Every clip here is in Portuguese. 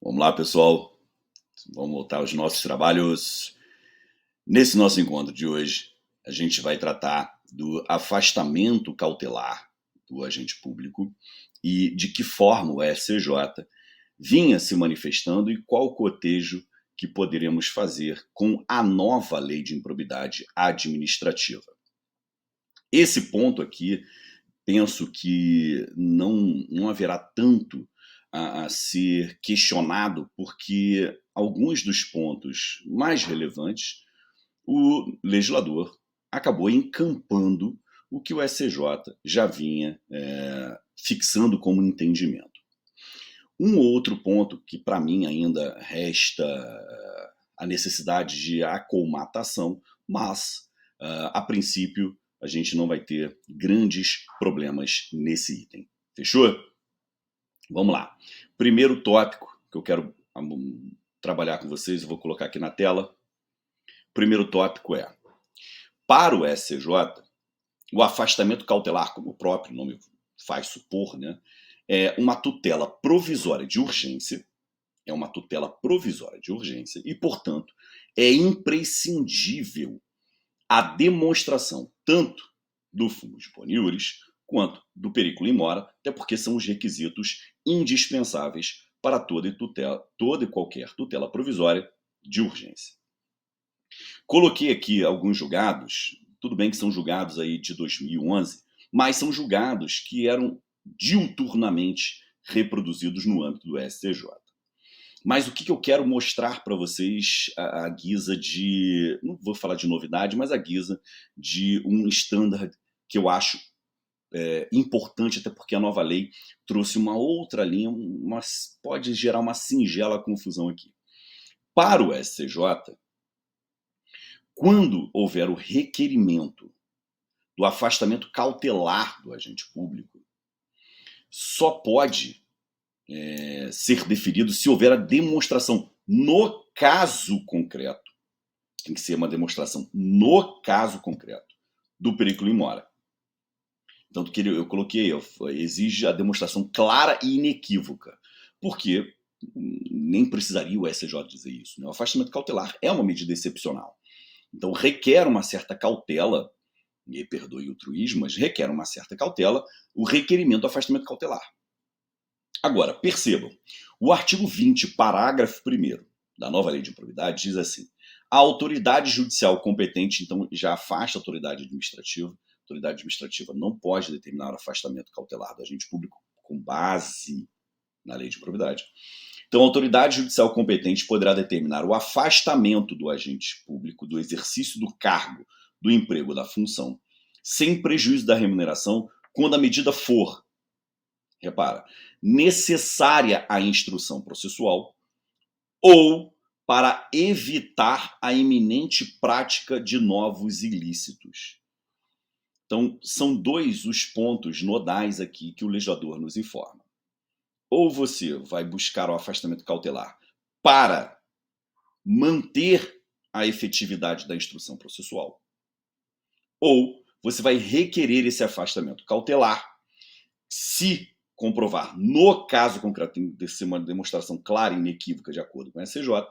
Vamos lá, pessoal. Vamos voltar aos nossos trabalhos. Nesse nosso encontro de hoje, a gente vai tratar do afastamento cautelar do agente público e de que forma o STJ vinha se manifestando e qual o cotejo que poderemos fazer com a nova lei de improbidade administrativa. Esse ponto aqui, penso que não haverá tanto a ser questionado, porque alguns dos pontos mais relevantes o legislador acabou encampando o que o STJ já vinha fixando como entendimento. Um outro ponto que para mim ainda resta a necessidade de acolmatação, mas a princípio a gente não vai ter grandes problemas nesse item. Fechou? Vamos lá. Primeiro tópico que eu quero trabalhar com vocês, eu vou colocar aqui na tela. Primeiro tópico é: para o STJ, o afastamento cautelar, como o próprio nome faz supor, né, é uma tutela provisória de urgência, e, portanto, é imprescindível a demonstração tanto do fumus boniuris quanto do periculum in mora, até porque são os requisitos indispensáveis para toda e qualquer tutela provisória de urgência. Coloquei aqui alguns julgados, tudo bem que são julgados aí de 2011, mas são julgados que eram diuturnamente reproduzidos no âmbito do STJ. Mas o que eu quero mostrar para vocês a guisa de, não vou falar de novidade, mas a guisa de um standard que eu acho importante, até porque a nova lei trouxe uma outra linha, mas pode gerar uma singela confusão aqui. Para o STJ, quando houver o requerimento do afastamento cautelar do agente público, só pode ser deferido se houver a demonstração no caso concreto. Tem que ser uma demonstração no caso concreto do periculum in mora. Tanto que eu coloquei, exige a demonstração clara e inequívoca, porque nem precisaria o STJ dizer isso, né? O afastamento cautelar é uma medida excepcional. Então requer uma certa cautela, me perdoe o truísmo, mas requer uma certa cautela o requerimento do afastamento cautelar. Agora, percebam, o artigo 20, parágrafo 1º da nova lei de improbidade diz assim: a autoridade judicial competente, então já afasta a autoridade administrativa. A autoridade administrativa não pode determinar o afastamento cautelar do agente público com base na lei de improbidade. Então, a autoridade judicial competente poderá determinar o afastamento do agente público do exercício do cargo, do emprego, da função, sem prejuízo da remuneração, quando a medida for, repara, necessária à instrução processual ou para evitar a iminente prática de novos ilícitos. Então, são dois os pontos nodais aqui que o legislador nos informa. Ou você vai buscar o afastamento cautelar para manter a efetividade da instrução processual, ou você vai requerer esse afastamento cautelar se comprovar, no caso concreto, tem que ser uma demonstração clara e inequívoca de acordo com a SCJ,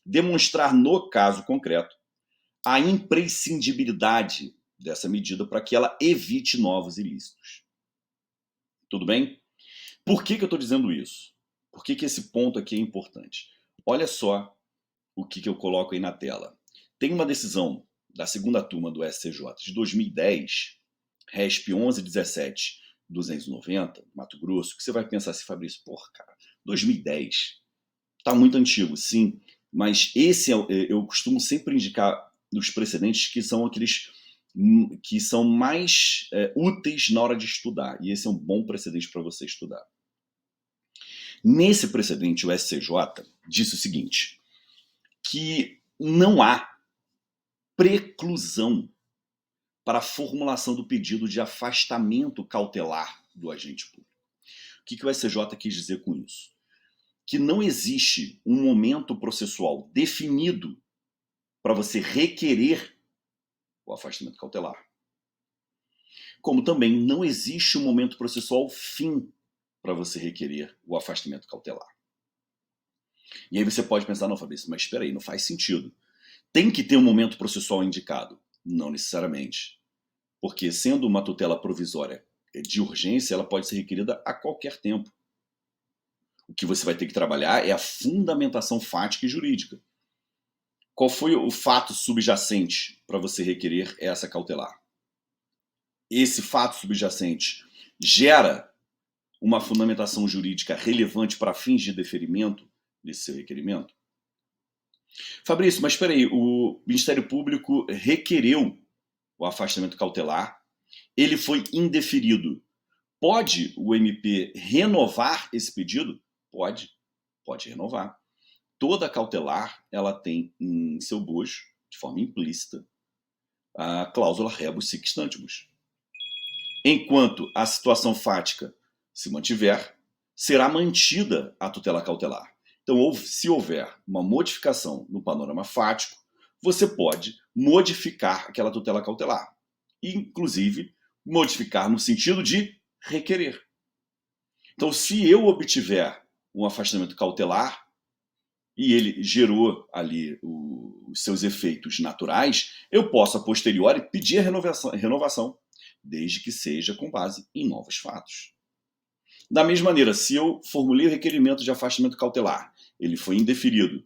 demonstrar no caso concreto a imprescindibilidade dessa medida para que ela evite novos ilícitos. Tudo bem? Por que eu estou dizendo isso? Por que esse ponto aqui é importante? Olha só o que eu coloco aí na tela. Tem uma decisão da segunda turma do STJ de 2010, RESP 11.17.290, Mato Grosso, que você vai pensar assim, Fabrício, porra, cara, 2010, tá muito antigo, sim, mas esse eu costumo sempre indicar nos precedentes que são aqueles que são mais úteis na hora de estudar, e esse é um bom precedente para você estudar. Nesse precedente, o STJ disse o seguinte, que não há preclusão para a formulação do pedido de afastamento cautelar do agente público. O que o STJ quis dizer com isso? Que não existe um momento processual definido para você requerer o afastamento cautelar. Como também não existe um momento processual fim para você requerer o afastamento cautelar. E aí você pode pensar, não, Fabrício, mas espera aí, não faz sentido. Tem que ter um momento processual indicado? Não necessariamente. Porque sendo uma tutela provisória de urgência, ela pode ser requerida a qualquer tempo. O que você vai ter que trabalhar é a fundamentação fática e jurídica. Qual foi o fato subjacente para você requerer essa cautelar? Esse fato subjacente gera uma fundamentação jurídica relevante para fins de deferimento desse seu requerimento? Fabrício, mas espera aí, o Ministério Público requereu o afastamento cautelar, ele foi indeferido. Pode o MP renovar esse pedido? Pode renovar. Toda cautelar, ela tem em seu bojo, de forma implícita, a cláusula rebus sic stantibus. Enquanto a situação fática se mantiver, será mantida a tutela cautelar. Então, se houver uma modificação no panorama fático, você pode modificar aquela tutela cautelar. Inclusive, modificar no sentido de requerer. Então, se eu obtiver um afastamento cautelar e ele gerou ali os seus efeitos naturais, eu posso, a posteriori, pedir a renovação, desde que seja com base em novos fatos. Da mesma maneira, se eu formulei o requerimento de afastamento cautelar, ele foi indeferido,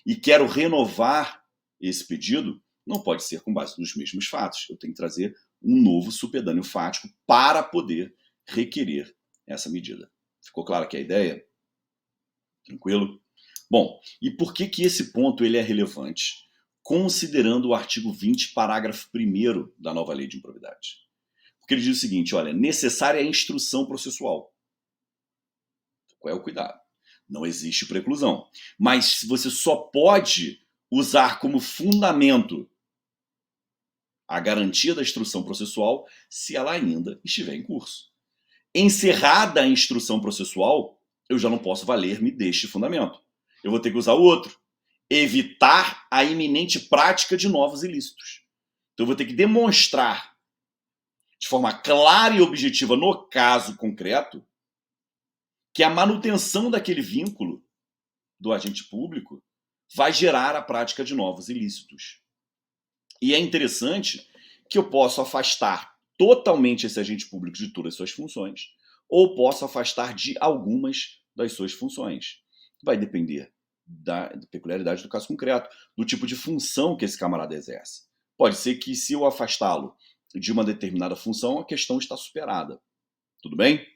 e quero renovar esse pedido, não pode ser com base nos mesmos fatos. Eu tenho que trazer um novo supedâneo fático para poder requerer essa medida. Ficou clara aqui a ideia? Tranquilo? Bom, e por que esse ponto ele é relevante? Considerando o artigo 20, parágrafo 1º da nova lei de improbidade. Porque ele diz o seguinte, olha, necessária é a instrução processual. Qual é o cuidado? Não existe preclusão. Mas você só pode usar como fundamento a garantia da instrução processual se ela ainda estiver em curso. Encerrada a instrução processual, eu já não posso valer-me deste fundamento. Eu vou ter que usar o outro. Evitar a iminente prática de novos ilícitos. Então eu vou ter que demonstrar de forma clara e objetiva no caso concreto que a manutenção daquele vínculo do agente público vai gerar a prática de novos ilícitos. E é interessante que eu posso afastar totalmente esse agente público de todas as suas funções, ou posso afastar de algumas das suas funções. Vai depender da peculiaridade do caso concreto, do tipo de função que esse camarada exerce. Pode ser que, se eu afastá-lo de uma determinada função, a questão está superada. Tudo bem?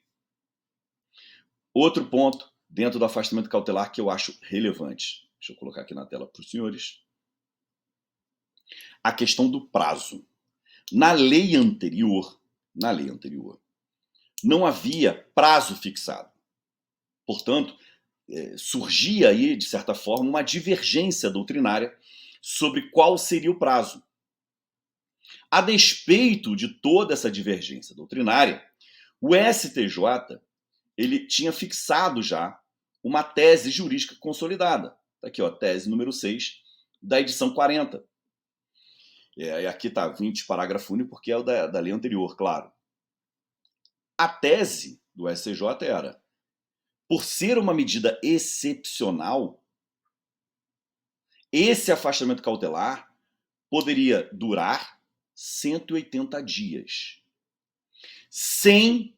Outro ponto dentro do afastamento cautelar que eu acho relevante. Deixa eu colocar aqui na tela para os senhores. A questão do prazo. Na lei anterior, não havia prazo fixado. Portanto, surgia aí, de certa forma, uma divergência doutrinária sobre qual seria o prazo. A despeito de toda essa divergência doutrinária, o STJ ele tinha fixado já uma tese jurídica consolidada. Está aqui, ó, tese número 6 da edição 40. Aqui está 20, parágrafo único, porque é o da lei anterior, claro. A tese do STJ era, por ser uma medida excepcional, esse afastamento cautelar poderia durar 180 dias, sem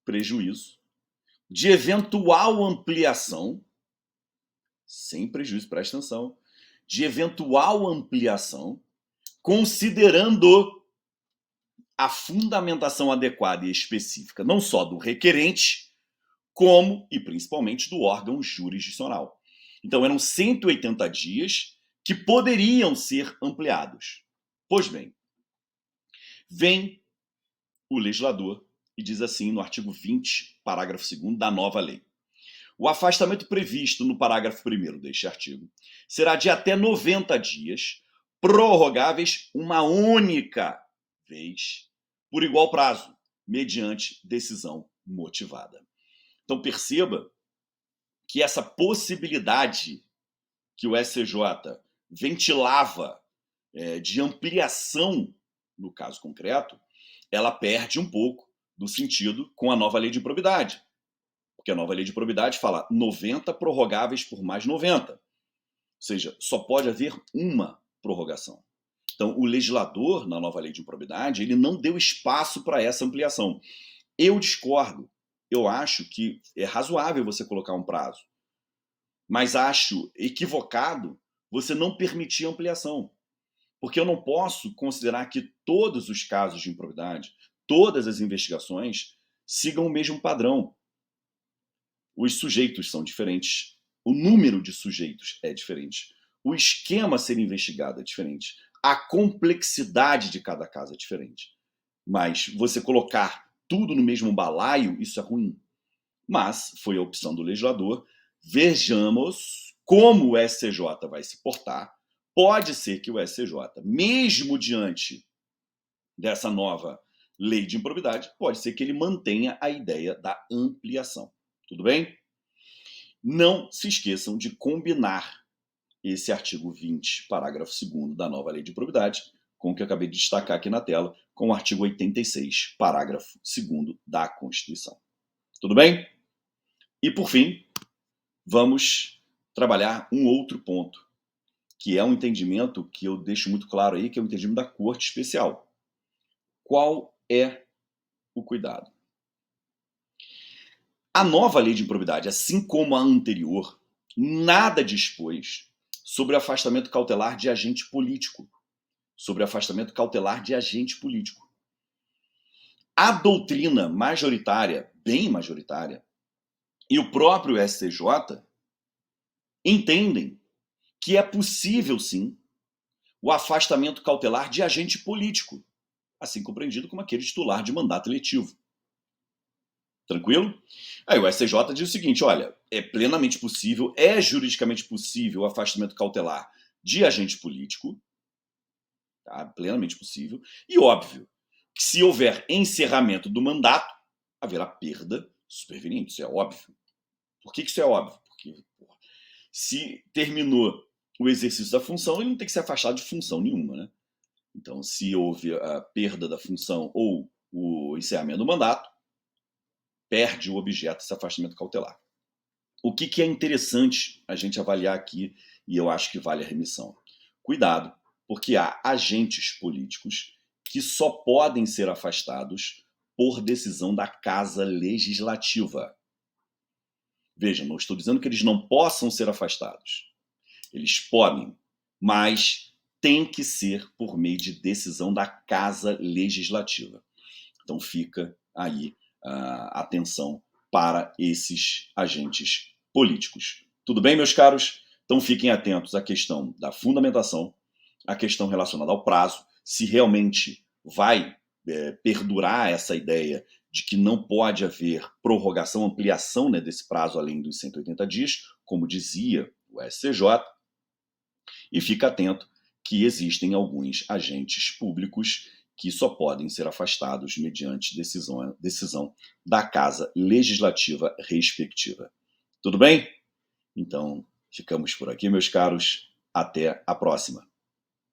prejuízo de eventual ampliação, sem prejuízo, presta atenção, de eventual ampliação, considerando a fundamentação adequada e específica, não só do requerente, como e principalmente do órgão jurisdicional. Então eram 180 dias que poderiam ser ampliados. Pois bem, vem o legislador e diz assim no artigo 20, parágrafo 2º da nova lei. O afastamento previsto no parágrafo 1º deste artigo será de até 90 dias, prorrogáveis uma única vez, por igual prazo, mediante decisão motivada. Então perceba que essa possibilidade que o STJ ventilava de ampliação no caso concreto, ela perde um pouco do sentido com a nova lei de improbidade. Porque a nova lei de probidade fala 90 prorrogáveis por mais 90. Ou seja, só pode haver uma prorrogação. Então, o legislador, na nova lei de improbidade, ele não deu espaço para essa ampliação. Eu discordo. Eu acho que é razoável você colocar um prazo. Mas acho equivocado você não permitir ampliação. Porque eu não posso considerar que todos os casos de improbidade, todas as investigações, sigam o mesmo padrão. Os sujeitos são diferentes, o número de sujeitos é diferente, o esquema a ser investigado é diferente, a complexidade de cada caso é diferente. Mas você colocar tudo no mesmo balaio, isso é ruim. Mas foi a opção do legislador. Vejamos como o STJ vai se portar. Pode ser que o STJ, mesmo diante dessa nova lei de improbidade, pode ser que ele mantenha a ideia da ampliação. Tudo bem? Não se esqueçam de combinar esse artigo 20, parágrafo 2º da nova lei de improbidade, com o que eu acabei de destacar aqui na tela, com o artigo 86, parágrafo 2º da Constituição. Tudo bem? E, por fim, vamos trabalhar um outro ponto, que é um entendimento que eu deixo muito claro aí, que é o entendimento da Corte Especial. Qual é o cuidado? A nova lei de improbidade, assim como a anterior, nada dispôs sobre afastamento cautelar de agente político. Sobre afastamento cautelar de agente político. A doutrina majoritária, bem majoritária, e o próprio STJ entendem que é possível, sim, o afastamento cautelar de agente político, assim compreendido como aquele titular de mandato eletivo. Tranquilo? Aí o STJ diz o seguinte, olha, é plenamente possível, é juridicamente possível o afastamento cautelar de agente político, tá? Plenamente possível, e óbvio que se houver encerramento do mandato, haverá perda superveniente, isso é óbvio. Por que isso é óbvio? Porque se terminou o exercício da função, ele não tem que ser afastado de função nenhuma, né? Então, se houve a perda da função ou o encerramento do mandato, perde o objeto desse afastamento cautelar. O que é interessante a gente avaliar aqui, e eu acho que vale a remissão? Cuidado, porque há agentes políticos que só podem ser afastados por decisão da Casa Legislativa. Veja, não estou dizendo que eles não possam ser afastados. Eles podem, mas tem que ser por meio de decisão da Casa Legislativa. Então fica aí a atenção para esses agentes políticos. Tudo bem, meus caros? Então fiquem atentos à questão da fundamentação, à questão relacionada ao prazo, se realmente vai perdurar essa ideia de que não pode haver prorrogação, ampliação, né, desse prazo além dos 180 dias, como dizia o STJ, e fica atento que existem alguns agentes públicos que só podem ser afastados mediante decisão da Casa Legislativa respectiva. Tudo bem? Então, ficamos por aqui, meus caros. Até a próxima.